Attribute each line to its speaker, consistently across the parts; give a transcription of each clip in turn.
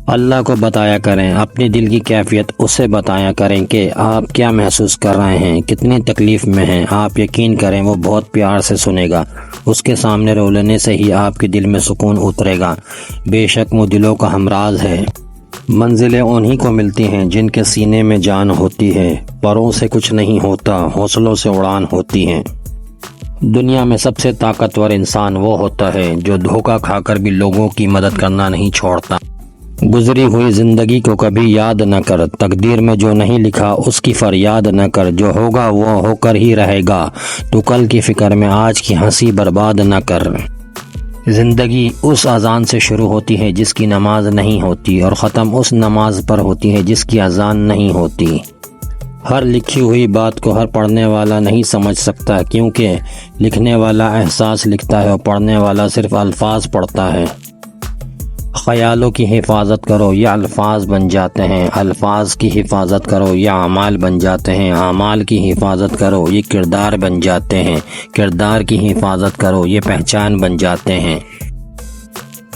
Speaker 1: اللہ کو بتایا کریں، اپنی دل کی کیفیت اسے بتایا کریں کہ آپ کیا محسوس کر رہے ہیں، کتنی تکلیف میں ہیں۔ آپ یقین کریں وہ بہت پیار سے سنے گا، اس کے سامنے رو لینے سے ہی آپ کے دل میں سکون اترے گا۔ بے شک وہ دلوں کا ہمراز ہے۔ منزلیں انہی کو ملتی ہیں جن کے سینے میں جان ہوتی ہے، پروں سے کچھ نہیں ہوتا، حوصلوں سے اڑان ہوتی ہے۔ دنیا میں سب سے طاقتور انسان وہ ہوتا ہے جو دھوکہ کھا کر بھی لوگوں کی مدد کرنا نہیں چھوڑتا۔ گزری ہوئی زندگی کو کبھی یاد نہ کر، تقدیر میں جو نہیں لکھا اس کی فریاد نہ کر، جو ہوگا وہ ہو کر ہی رہے گا، تو کل کی فکر میں آج کی ہنسی برباد نہ کر۔ زندگی اس اذان سے شروع ہوتی ہے جس کی نماز نہیں ہوتی، اور ختم اس نماز پر ہوتی ہے جس کی اذان نہیں ہوتی۔ ہر لکھی ہوئی بات کو ہر پڑھنے والا نہیں سمجھ سکتا، کیونکہ لکھنے والا احساس لکھتا ہے اور پڑھنے والا صرف الفاظ پڑھتا ہے۔ خیالوں کی حفاظت کرو یا الفاظ بن جاتے ہیں، الفاظ کی حفاظت کرو یا اعمال بن جاتے ہیں، اعمال کی حفاظت کرو یہ کردار بن جاتے ہیں، کردار کی حفاظت کرو یہ پہچان بن جاتے ہیں۔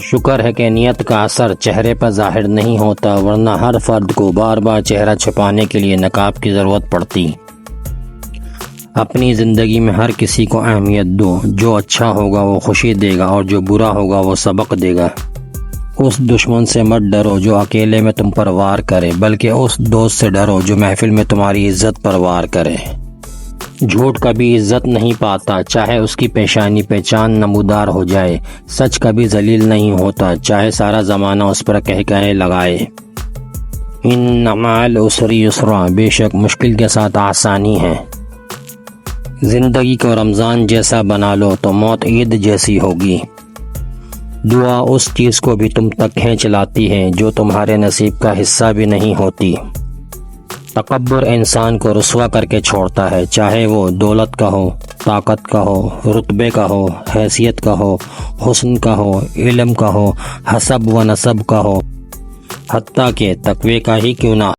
Speaker 1: شکر ہے کہ نیت کا اثر چہرے پر ظاہر نہیں ہوتا، ورنہ ہر فرد کو بار بار چہرہ چھپانے کے لیے نقاب کی ضرورت پڑتی۔ اپنی زندگی میں ہر کسی کو اہمیت دو، جو اچھا ہوگا وہ خوشی دے گا اور جو برا ہوگا وہ سبق دے گا۔ اس دشمن سے مت ڈرو جو اکیلے میں تم پر وار کرے، بلکہ اس دوست سے ڈرو جو محفل میں تمہاری عزت پر وار کرے۔ جھوٹ کبھی عزت نہیں پاتا، چاہے اس کی پیشانی پہ چاند نمودار ہو جائے۔ سچ کبھی ذلیل نہیں ہوتا، چاہے سارا زمانہ اس پر کہے لگائے۔ ان مع العسر یسرا، بے شک مشکل کے ساتھ آسانی ہے۔ زندگی کو رمضان جیسا بنا لو تو موت عید جیسی ہوگی۔ دعا اس چیز کو بھی تم تک کھینچ لاتی ہے جو تمہارے نصیب کا حصہ بھی نہیں ہوتی۔ تکبر انسان کو رسوا کر کے چھوڑتا ہے، چاہے وہ دولت کا ہو، طاقت کا ہو، رتبے کا ہو، حیثیت کا ہو، حسن کا ہو، علم کا ہو، حسب و نسب کا ہو، حتیٰ کہ تقوی کا ہی کیوں نہ